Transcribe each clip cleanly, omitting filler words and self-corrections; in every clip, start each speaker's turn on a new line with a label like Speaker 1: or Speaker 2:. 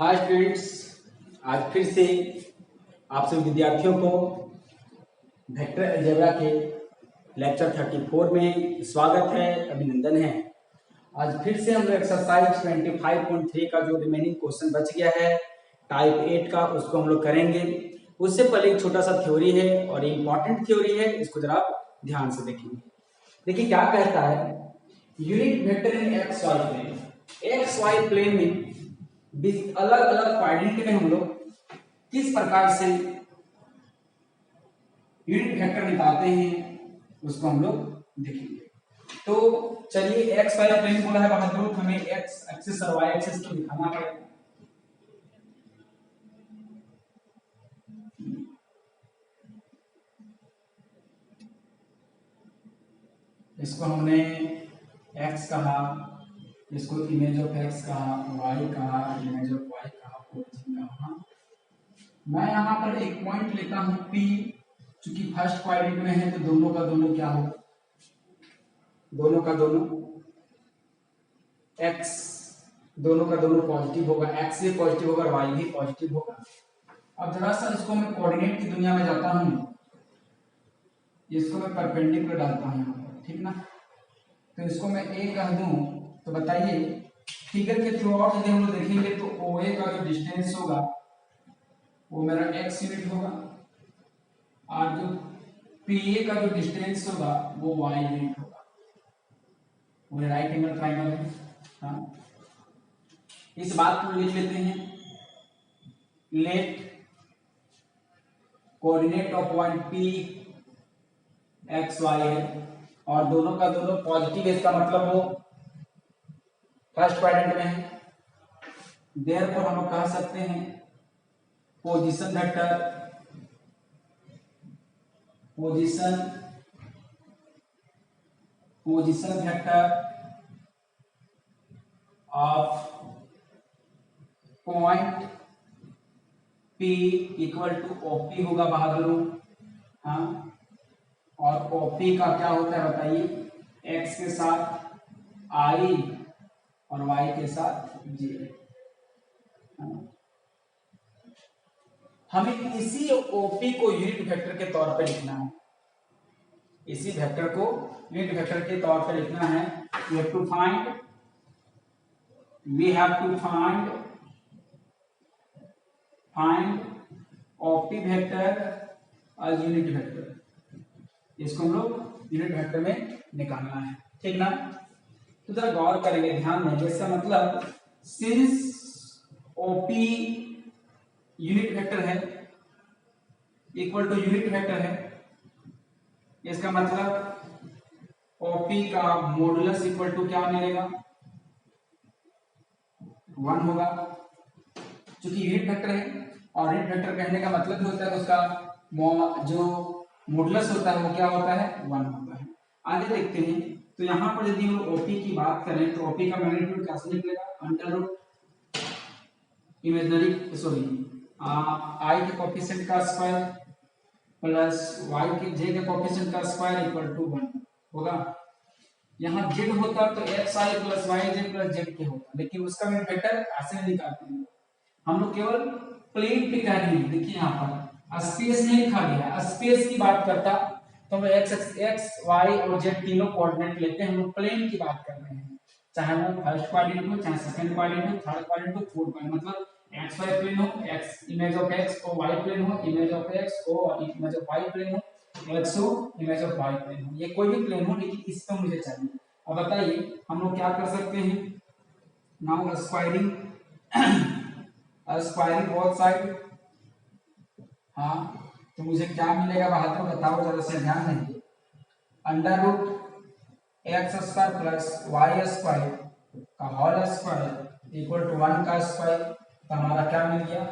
Speaker 1: Hi students, आज फिर से आप सभी विद्यार्थियों को वेक्टर अलजेब्रा के लेक्चर 34 में स्वागत है, अभिनंदन है। आज फिर से हम लोग एक्सरसाइज 25.3 का जो रिमेनिंग क्वेश्चन बच गया है टाइप 8 का, उसको हम लोग करेंगे। उससे पहले एक छोटा सा थ्योरी है और इम्पॉर्टेंट थ्योरी है, इसको जरा ध्यान से देखेंगे। देखिए क्या कहता है, unit vector in x y plane. X y plane में अलग अलग क्वाड्रेंट में हम लोग किस प्रकार से यूनिट वेक्टर निकालते हैं उसको हम लोग देखेंगे। तो चलिए, एक्स वाई प्लेन बोला है बहादुर, तो हमें एक्स एक्सिस और वाई एक्सिस को दिखाना पड़ेगा। इसको हमने एक्स कहा, इसको इमेज ऑफ एक्स कहा, वाई कहा, इमेज ऑफ वाई कहा, ओरिजिन कहा। मैं यहाँ पर एक पॉइंट लेता हूँ P, चूंकि फर्स्ट क्वाड्रेंट में है तो दोनों का दोनों क्या होगा, दोनों का दोनों x, दोनों का दोनों पॉजिटिव होगा, x भी पॉजिटिव होगा और y भी पॉजिटिव होगा। अब जरा सा इसको मैं कोऑर्डिनेट की दुनिया में जाता हूँ, इसको मैं परपेंडिकुलर डालता हूँ यहाँ पर, ठीक ना। तो इसको मैं a कह दूं तो बताइए, फिगर के थ्रू आउट यदि हम लोग देखेंगे तो OA का जो डिस्टेंस होगा वो मेरा x यूनिट होगा, और जो PA का जो डिस्टेंस होगा वो y यूनिट होगा। वो राइट एंगल ट्रायंगल है। हाँ, इस बात को लिख लेते हैं, let coordinate of point P x y है और दोनों का दोनों पॉजिटिव है, इसका मतलब वो फर्स्ट क्वाड्रेंट में है। देयरफॉर हम कह सकते हैं position vector, position vector of point P equal to OP होगा बहादुर। हाँ, और OP का क्या होता है बताइए, x के साथ I और y के साथ j। हमें इसी OP को यूनिट वेक्टर के तौर पे लिखना है, इसी वेक्टर को यूनिट वेक्टर के तौर पे लिखना है। we have to find OP vector as unit vector, इसको हम लोग यूनिट वेक्टर में निकालना है, ठीक ना। तो जरा गौर करेंगे, ध्यान देंगे, इसका मतलब सिंस OP यूनिट वेक्टर है इक्वल टू यूनिट वेक्टर है, इसका मतलब OP का मॉडुलस इक्वल टू क्या मिलेगा, 1 होगा। चूंकि यूनिट वेक्टर है और यूनिट वेक्टर कहने का मतलब होता है उसका जो मॉडुलस होता है वो क्या होता है, 1 होता है। आगे देखते हैं, तो यहाँ पर यदि हम OP की बात करें तो OP का मैग्नीट्यूड कैसे निकलेगा, under root imaginary sorry I के कोएफिशिएंट का स्क्वायर प्लस y के j के कोएफिशिएंट का स्क्वायर इक्वल टू 1 होगा। यहाँ z होता तो xi plus yj plus z होता, लेकिन उसका यूनिट वेक्टर ऐसे नहीं निकालते हैं हम लोग, केवल प्लेन पे कह रहे हैं। देखिए यहाँ पर स्पेस नहीं लिखा गया, स्पेस की बात करता तो हम x y और z तीनों कोऑर्डिनेट लेते हैं, हम लोग प्लेन की बात कर रहे हैं, चाहे वो फर्स्ट क्वाड्रेंट हो, चाहे सेकंड क्वाड्रेंट हो, थर्ड क्वाड्रेंट हो, फोर्थ क्वाड्रेंट, मतलब एक्स वाई प्लेन हो, एक्स इमेज ऑफ एक्स को वाई प्लेन हो, इमेज ऑफ एक्स को इमेज ऑफ वाई प्लेन हो, एक्स हो इमेज ऑफ वाई प्लेन हो, ये कोई भी प्लेन हो, लेकिन इस पे मुझे चाहिए। अब बताइए हम लोग क्या कर सकते हैं, नाउ स्क्वायरिंग बोथ साइड। हाँ, तो मुझे क्या मिलेगा बहादुर बताओ जरा से, ध्यान देंगे, under root x square plus y square का होल स्क्वायर इक्वल टू 1 का स्क्वायर। तो हमारा क्या मिल गया,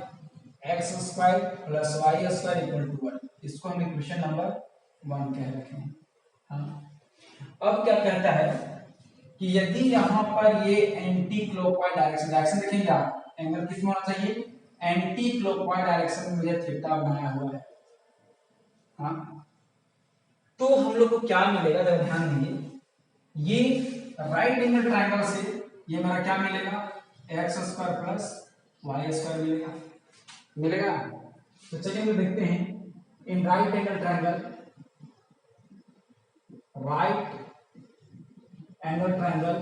Speaker 1: x square plus y square equal to 1, इसको हम इक्वेशन नंबर 1 कह रखे हैं। हाँ, अब क्या कहता है कि यदि यहाँ पर ये एंटी क्लॉकवाइज डायरेक्शन देखेंगे आप, एंगल किस में होना चाहिए, एंटी क्लॉकवाइज डायरेक्शन में मुझे थीटा बनाया हुआ है। हाँ, तो हम लोग को क्या मिलेगा, जरा ध्यान देंगे, ये राइट एंगल ट्रायंगल से ये मेरा क्या मिलेगा, x square plus y square मिलेगा, मिलेगा। तो चलिए हम देखते हैं, in right angle triangle, right angle triangle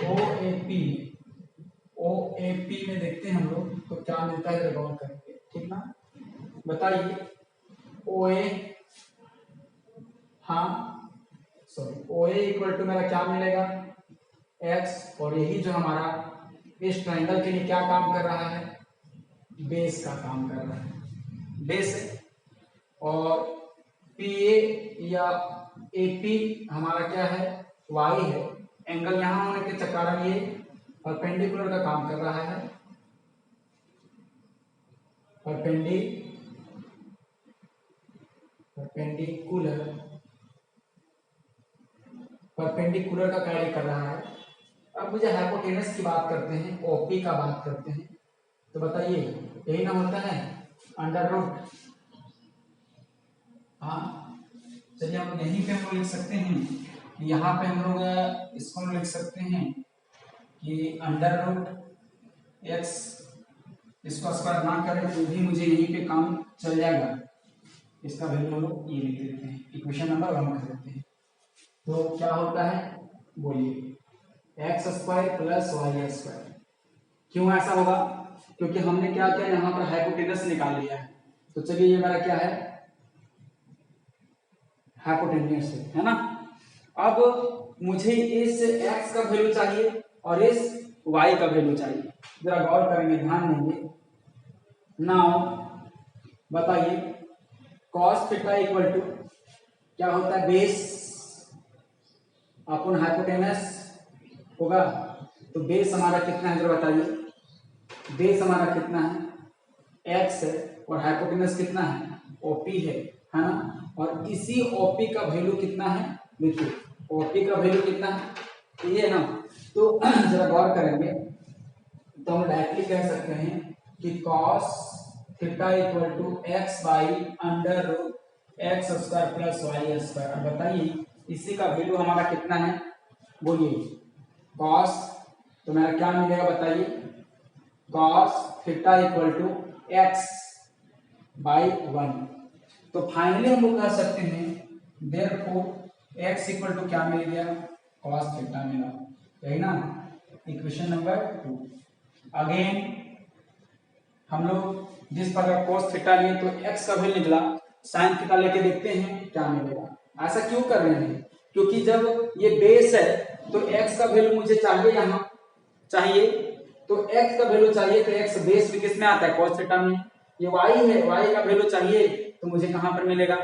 Speaker 1: OAP, OAP में देखते हैं हम लोग तो क्या मिलता है, गौर करेंगे, ठीक ना। बताइए OA, हाँ सॉरी, OA इक्वल टू मेरा क्या मिलेगा, x, और यही जो हमारा इस ट्रायंगल के लिए क्या काम कर रहा है, बेस का काम कर रहा है, बेस है। और PA या AP हमारा क्या है, y है। एंगल यहां होने के कारण ये परपेंडिकुलर का काम कर रहा है, परपेंडिकुलर का कार्य कर रहा है। अब मुझे हाइपोटेनस की बात करते हैं, OP का बात करते हैं, तो बताइए यही ना होता है अंडर रूट। हाँ चलिए हम यहीं पे हम लिख सकते हैं कि यहाँ पे हम लोग इसको लिख सकते हैं कि अंडर रूट x, इसको स्क्वायर ना करें तो भी मुझे यहीं पे काम चल जाएगा। इसका वैल्यू हम लोग ये लिख देते हैं, इक्वेशन नंबर 1 कर देते हैं। तो क्या होता है बोलिए, x square plus y square. क्यों ऐसा होगा, क्योंकि हमने क्या किया, यहाँ पर हाइपोटेनस निकाल लिया है। तो चलिए ये मेरा क्या है, हाइपोटेनस है ना। अब मुझे इस x का वैल्यू चाहिए और इस y का वैल्यू चाहिए, जरा गौर करेंगे, ध्यान देंगे। नाउ बताइए cos थीटा इक्वल टू क्या होता है, बेस अपन हाइपोटेनस होगा। तो बेस हमारा कितना है, जरा बताइए, बेस हमारा कितना है, x है, और हाइपोटेनस कितना है, OP है ना। और इसी OP का वैल्यू कितना है, देखिए OP का वैल्यू कितना है, ये ना। तो जरा गौर करेंगे तो हम डायरेक्टली कह सकते हैं कि cos theta equal to x by under root x square plus y square. अब बताइए इसी का वैल्यू हमारा कितना है, बोलिए cos, तो मेरा क्या मिलेगा बताइए, cos theta equal to x by 1। तो फाइनली हम लोग कह सकते हैं देयरफॉर x इक्वल टू क्या मिल गया, cos थीटा मिला, यही ना, इक्वेशन नंबर 2। अगेन हम लोग जिस प्रकार cos थीटा लिए तो x का वैल्यू निकला, sin थीटा लेके देखते हैं क्या मिलेगा। ऐसा क्यों कर रहे हैं, क्योंकि जब ये बेस है तो x का वैल्यू मुझे चाहिए, यहाँ चाहिए, तो x का वैल्यू चाहिए, तो x बेस भी किस में आता है, cos थीटा में। ये y है, y का वैल्यू चाहिए तो मुझे कहां पर मिलेगा,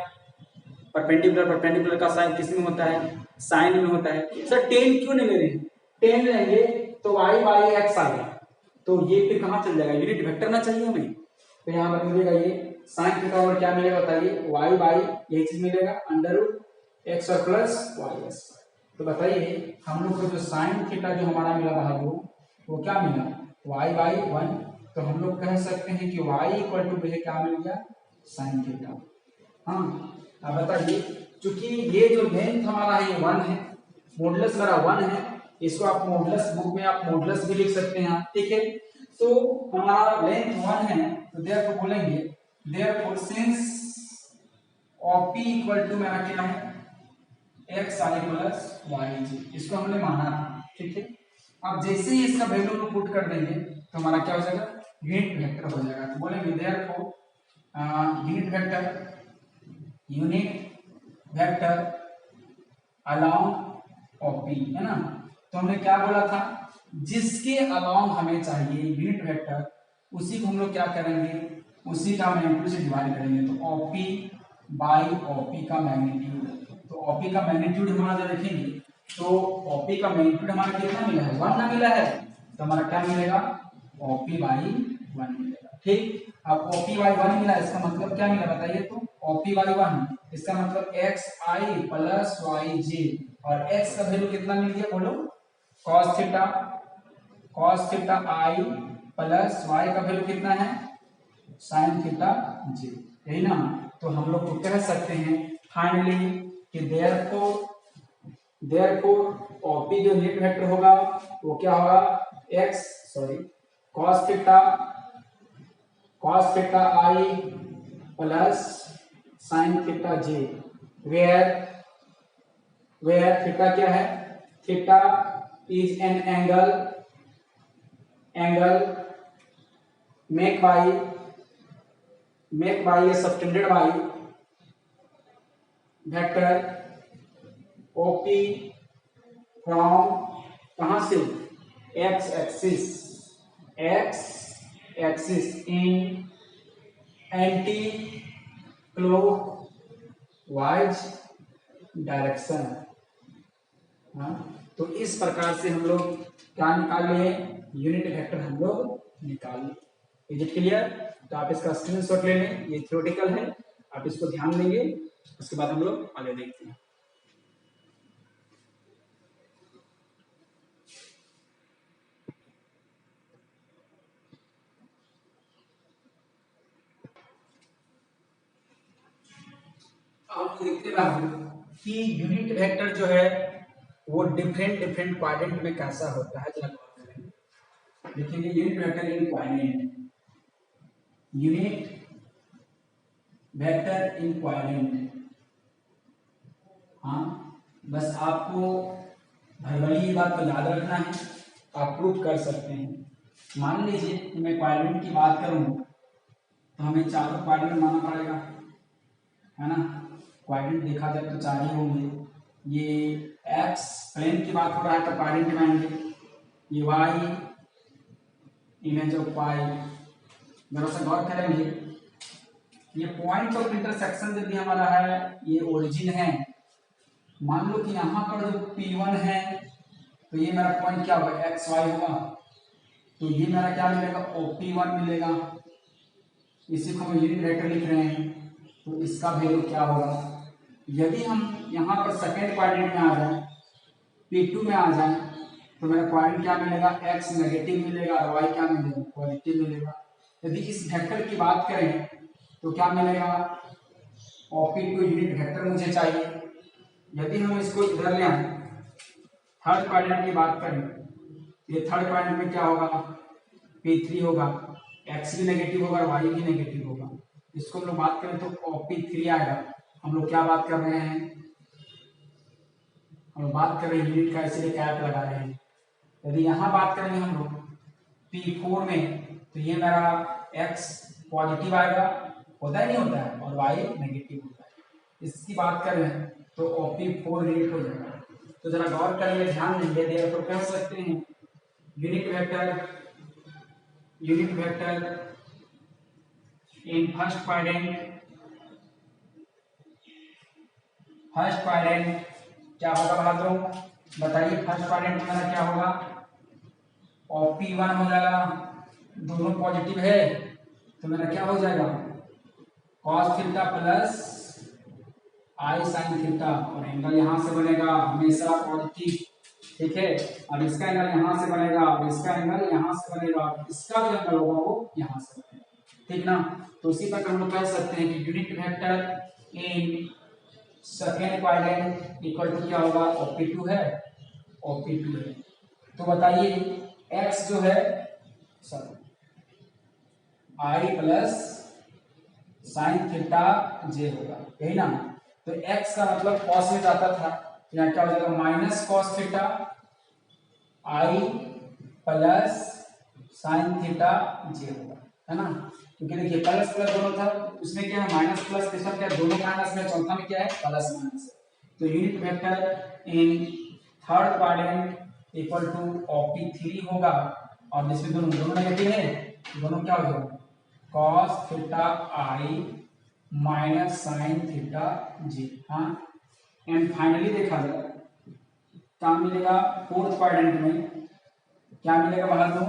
Speaker 1: परपेंडिकुलर, परपेंडिकुलर का साइन किस में होता है, साइन में होता है। सर टेन क्यों नहीं ले रहे हैं, टेन लेंगे तो y बाई x आ गया, तो ये फिर कहां चल जाएगा, यूनिट वेक्टर ना चाहिए हमें। तो यहाँ पर मिलेगा ये साइन थीटा और क्या मिलेगा बताइए, y बाई यही चीज मिलेगा अंडर रूट एक्स और प्लस वाई स्क्वायर। तो बताइए हम लोग को जो साइन थीटा जो हमारा मिला वहां वो क्या मिला, y बाई 1। तो हम लोग कह सकते हैं कि y इक्वल टू मुझे क्या मिल गया, साइन थीटा। हाँ अब बताइए, चूंकि ये जो लेंथ हमारा है ये 1 है, मॉडुलस मेरा 1 है, इसको आप मॉडुलस बुक में आप मॉडुलस भी लिख सकते हैं, ठीक है। तो हमारा लेंथ 1 है, तो देयरफॉर बोलेंगे therefore since OP equal to मेरा क्या है, x i plus y j, इसको हमने माना था, ठीक है। अब जैसे ही इसका वैल्यू हम पुट कर देंगे तो हमारा क्या हो जाएगा, यूनिट वेक्टर हो जाएगा। तो बोलेंगे therefore unit vector along OP, है ना। तो हमने क्या बोला था, जिसके अलोंग हमें चाहिए यूनिट वेक्टर, उसी को हम लोग क्या करेंगे, उसी का मैग्नीट्यूड से डिवाइड करेंगे। तो OP बाई OP का मैग्नीट्यूड, तो OP का मैग्नीट्यूड हमारा जो देखेंगे तो OP का मैग्नीट्यूड हमारा कितना मिला है, 1 ना मिला है, तो हमारा क्या मिलेगा, OP बाई 1 मिलेगा, ठीक। अब OP बाई 1 मिला, इसका मतलब क्या मिला बताइए, तो OP बाई 1 इसका मतलब xi प्लस yj, और x का वैल्यू कितना मिल गया बोलो, cos theta i plus y का वैल्यू कितना है, sin थीटा j, यही ना। तो हम लोग को कह सकते हैं फाइनली कि देयरफॉर OP जो यूनिट वेक्टर होगा वो क्या होगा, cos theta I plus sin theta j, where theta क्या है, theta is an angle make by a subtended by vector OP from कहां से, x axis in anti clockwise direction. हाँ, तो इस प्रकार से हम लोग क्या निकाल लिए, यूनिट वेक्टर हम लोग निकाल लिए। Is it clear? तो आप इसका स्क्रीनशॉट ले लें, ये थ्योरेटिकल है, आप इसको ध्यान देंगे, उसके बाद हम लोग आगे देखते हैं। आप देखते हैं कि यूनिट वेक्टर जो है वो डिफरेंट क्वाड्रेंट में कैसा होता है, जरा गौर करें। देखिए यूनिट वेक्टर इन क्वाड्रेंट, यूनिट वेक्टर इन क्वाड्रेंट। हाँ, बस आपको भरभली ये बात को याद रखना है, आप प्रूफ कर सकते हैं। मान लीजिए कि मैं क्वाड्रेंट की बात करूं तो हमें चारों क्वाड्रेंट मानना पड़ेगा, है ना। क्वाड्रेंट देखा जाए तो चार ही होंगे। ये एक्स प्लेन की बात हो रहा है तो क्वाड्रेंट में आएंगे, ये वाई इमेज ऑफ वाई। जरा सा गौर करेंगे, ये पॉइंट ऑफ इंटरसेक्शन यदि हमारा है, ये ओरिजिन है। मान लो कि यहाँ पर जो P1 है तो ये मेरा पॉइंट क्या होगा, एक्स वाई होगा, तो ये मेरा क्या मिलेगा, OP1 मिलेगा। इसी को हम यूनिट वेक्टर लिख रहे हैं, तो इसका वैल्यू क्या होगा। यदि हम यहाँ पर सेकेंड क्वाड्रेंट में आ जाए, P2 में आ जाए, तो मेरा क्वाड्रेंट क्या मिलेगा, x नेगेटिव मिलेगा और y क्या मिलेगा, पॉजिटिव मिलेगा। यदि इस वेक्टर की बात करें तो क्या मिलेगा, OP2 यूनिट वेक्टर मुझे चाहिए। यदि हम इसको इधर ले आए, थर्ड क्वाड्रेंट की बात करें, ये थर्ड क्वाड्रेंट में क्या होगा, P3 होगा, x भी नेगेटिव होगा और y भी नेगेटिव होगा। इसको हम लोग बात करें तो OP3 आएगा। हम लोग क्या बात कर रहे हैं, हम बात कर रहे हैं यूनिट का, इसलिए कैप लगा रहे हैं। यदि यहाँ बात करेंगे हम लोग P4 में, तो ये मेरा x पॉजिटिव आएगा, होता है नहीं होता है, और y नेगेटिव होता है। इसकी बात करें तो OP4 यूनिट हो जाएगा। तो जरा गौर करिए, ध्यान देंगे, तो कह सकते हैं unit vector in first quadrant क्या होगा बहादुर, बताइए। फर्स्ट क्वाड्रेंट में मेरा क्या होगा, OP1 हो जाएगा, दोनों पॉजिटिव है, तो मेरा क्या हो जाएगा, cos theta plus I sin theta, और एंगल यहाँ से बनेगा हमेशा पॉजिटिव, ठीक है। और इसका एंगल यहाँ से बनेगा और इसका एंगल यहाँ से बनेगा, और इसका जो एंगल होगा वो यहाँ से बनेगा, ठीक ना। तो उसी प्रकार हम लोग कह सकते हैं कि unit vector in second quadrant equal to क्या होगा, OP2 है, OP2 है। तो बताइए x जो है sir I plus sine theta j होगा, यही ना। तो x का मतलब cos में जाता था, तो यहाँ क्या हो जाएगा, minus cos theta I plus sine theta j होगा, है ना। क्योंकि देखिए प्लस प्लस दोनों था, उसमें क्या है माइनस प्लस के साथ क्या, दोनों माइनस में, चौथा में क्या है प्लस माइनस। तो unit vector in third quadrant equal to OP3 होगा, और जिसमें दोनों नेगेटिव है, दोनों क्या हो जाएगा, cos theta I minus sine theta j. हाँ, एंड फाइनली देखा जाए क्या मिलेगा, फोर्थ क्वाड्रेंट में क्या मिलेगा बहादुर,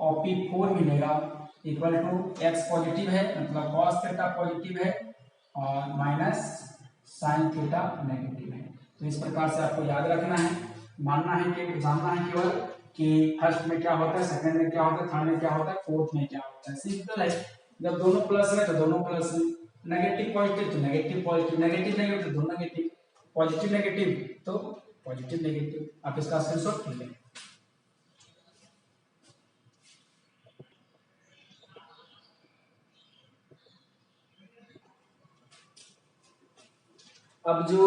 Speaker 1: OP4 मिलेगा इक्वल टू x पॉजिटिव है, मतलब cos थीटा पॉजिटिव है और माइनस साइन थीटा नेगेटिव है। तो इस प्रकार से आपको याद रखना है, मानना है कि जानना है केवल कि फर्स्ट में क्या होता है, सेकंड में क्या होता है, थर्ड में क्या होता है, फोर्थ में क्या होता है। सिंपल है, जब दोनों प्लस में तो दोनों प्लस में, नेगेटिव पॉजिटिव तो नेगेटिव पॉजिटिव, नेगेटिव नेगेटिव तो दोनों नेगेटिव, पॉजिटिव नेगेटिव तो पॉजिटिव नेगेटिव। आप इसका स्क्रीनशॉट ले लें। अब जो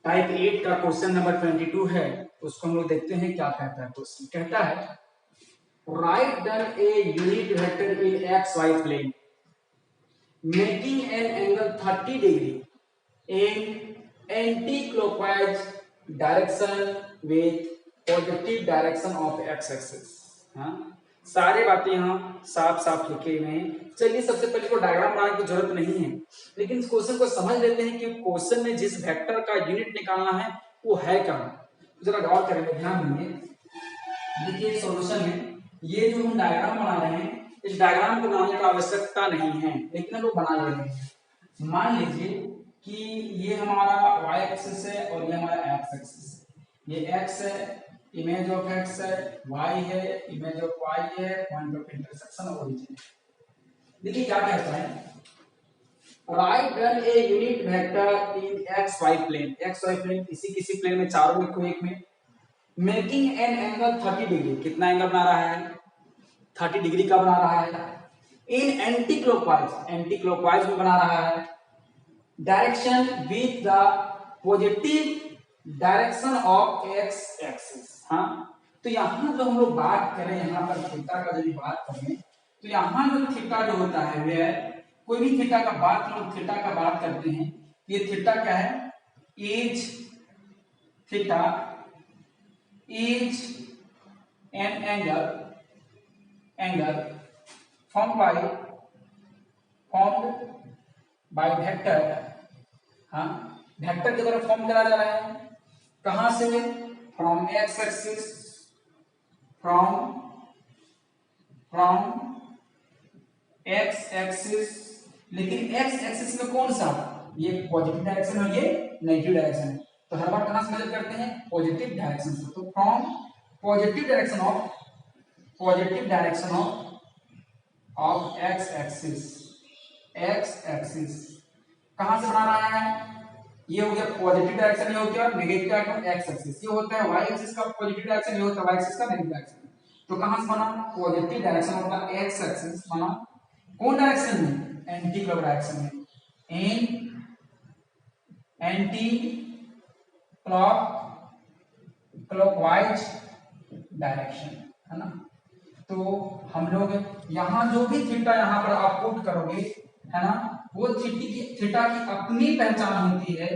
Speaker 1: टाइप 8 का क्वेश्चन नंबर 22 है उसको हम लोग देखते हैं क्या कहता है। क्वेश्चन कहता है right down a unit vector in x y plane making an angle 30 degree in anti clockwise direction with positive direction of x axis. हाँ, सारे बातें यहाँ साफ साफ लिखे हुए हैं। चलिए सबसे पहले को डायग्राम बनाने की जरूरत नहीं है, लेकिन इस क्वेश्चन को समझ लेते हैं कि क्वेश्चन में जिस वेक्टर का यूनिट निकालना है वो है क्या। जरा गौर करेंगे, ध्यान देंगे। देखिए सॉल्यूशन है, ये जो हम डायग्राम बना रहे हैं इस डायग्राम को बनाने की आवश्यकता नहीं है, लेकिन हम लोग बना ले रहे हैं। मान लीजिए कि ये हमारा y एक्सिस है और ये हमारा x एक्सिस है। ये x है, इमेज ऑफ x है, y है, इमेज ऑफ y है, पॉइंट ऑफ इंटरसेक्शन ओरिजिन। देखिए क्या कहता है, right down a unit vector in x y plane. X y plane किसी प्लेन में चारों में कोई एक में मेकिंग एन एंगल 30 डिग्री। कितना एंगल बना रहा है? 30 डिग्री का बना रहा है। इन एंटी क्लॉकवाइज में बना रहा है। Direction with the positive direction of x axis. हाँ, तो यहाँ जो हम लोग बात करें, यहाँ पर थीटा का यदि बात करें तो यहाँ जो थीटा जो होता है वह कोई भी थीटा का बात करते हैं, ये थीटा क्या है? As theta is an angle formed by vector. हाँ, वेक्टर की तरफ फॉर्म करा जा रहा है। कहां से? From x axis, from x axis. लेकिन एक्स एक्सिस में कौन सा? ये पॉजिटिव डायरेक्शन और ये नेगेटिव डायरेक्शन है, तो हर बार कहां से मेजर करते हैं? पॉजिटिव डायरेक्शन से। तो from positive direction of x axis कहां से बना रहा है? ये हो गया पॉजिटिव डायरेक्शन, ये हो गया नेगेटिव डायरेक्शन एक्स एक्सिस। ये होता है वाई एक्सिस का पॉजिटिव डायरेक्शन, ये होता है वाई एक्सिस का नेगेटिव डायरेक्शन। तो कहां से बना? पॉजिटिव डायरेक्शन होगा एक्स एक्सिस बना। कौन डायरेक्शन में? एंटी क्लॉक डायरेक्शन में। इन एंटी क्लॉकवाइज डायरेक्शन, है ना। तो हम लोग यहाँ जो भी थीटा यहाँ पर आप पुट करोगे, है ना, वो थीटा की अपनी पहचान होती है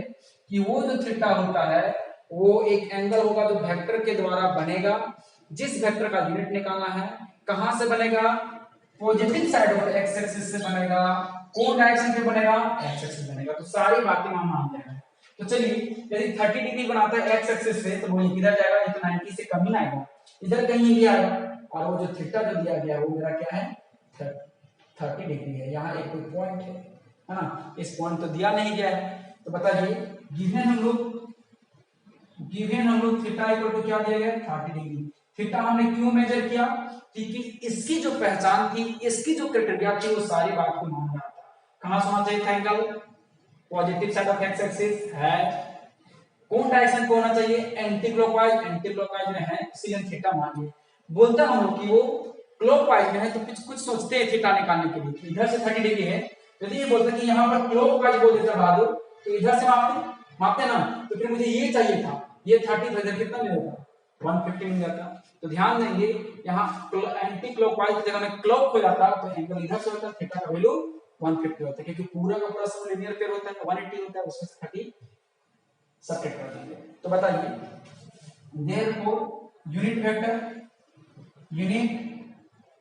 Speaker 1: कि वो जो थीटा होता है वो एक एंगल होगा जो वेक्टर के द्वारा बनेगा। जिस वेक्टर का यूनिट निकालना है कहां से बनेगा? Positive side of x axis से बनेगा। कौन डायरेक्शन पे बनेगा? एक्स एक्सिस बनेगा। तो सारी बातें हम मान रहे हैं। तो चलिए, यदि 30 डिग्री बनाता है एक्स एक्सिस से, तो वो किधर जाएगा? ये तो 90 से कम ही आएगा, इधर कहीं भी आएगा। और वो जो थीटा जो दिया गया है वो मेरा क्या है? 30 डिग्री है। यहाँ एक कोई पॉइंट है ना, इस पॉइंट तो दिया नहीं गया है। तो बताइए, गिवन हम लोग थीटा इक्वल टू क्या दिया गया? 30 डिग्री। थीटा हमने क्यों मेजर किया? क्योंकि इसकी जो पहचान थी, इसकी जो क्राइटेरिया थी, वो सारी बात को मान रहा था। कहां से होना चाहिए था angle? Positive side of x axis है। कौन डायरेक्शन को होना चाहिए? एंटी क्लॉकवाइज में है, इसलिए थीटा मान लिया। बोलता हम लोग कि वो क्लॉकवाइज में है, तो कुछ सोचते हैं थीटा निकालने के लिए। इधर से 30 डिग्री है, यदि ये बोलता कि यहाँ पर क्लॉकवाइज बोल देता बहादुर, तो इधर से मापते ना, तो फिर मुझे ये चाहिए था, ये 30 था, कितना मिल जाता? 150 मिल जाता। तो ध्यान देंगे, यहाँ एंटी क्लॉकवाइज की जगह में क्लॉक हो जाता तो एंगल इधर से होता, थीटा का वैल्यू 150 होता है, क्योंकि पूरा का पूरा सब लीनियर पेयर होता है, 180 होता है, उसमें से 30 सबट्रैक्ट कर देंगे। तो बताइए, therefore unit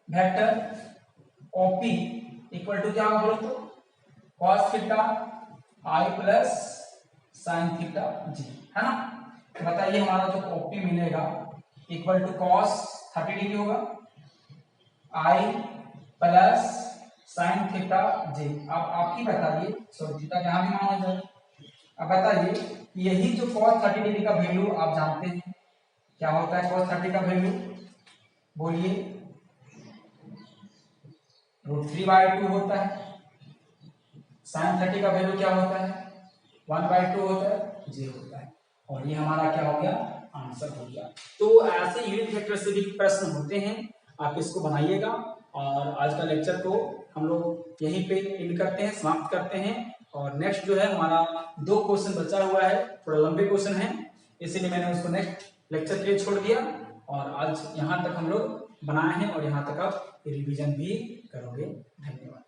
Speaker 1: vector OP equal to क्या होगा बोलो तो? cos theta I plus sin theta G, है ना। तो बताइए, हमारा जो OP मिलेगा इक्वल टू cos 30 डिग्री होगा, I plus sin theta G। अब आप ही बताइए, सॉरी थीटा यहाँ भी माना जाए। अब बताइए, यही जो cos 30 डिग्री का वैल्यू आप जानते हैं क्या होता है? cos 30 का वैल्यू बोलिए, √3/2 होता है। sin 30 का वैल्यू क्या होता है? 1/2 होता है, J होता है। और ये हमारा क्या हो गया? आंसर हो गया। तो ऐसे यूनिट वेक्टर से भी प्रश्न होते हैं, आप इसको बनाइएगा। और आज का लेक्चर को हम लोग यहीं पे एंड करते हैं, समाप्त करते हैं। और नेक्स्ट जो है हमारा 2 क्वेश्चन बचा हुआ है, थोड़ा लंबे क्वेश्चन है, इसीलिए मैंने उसको नेक्स्ट लेक्चर के लिए छोड़ दिया। और आज यहाँ तक हम लोग बनाए हैं और यहाँ तक आप रिवीजन भी करोगे। धन्यवाद।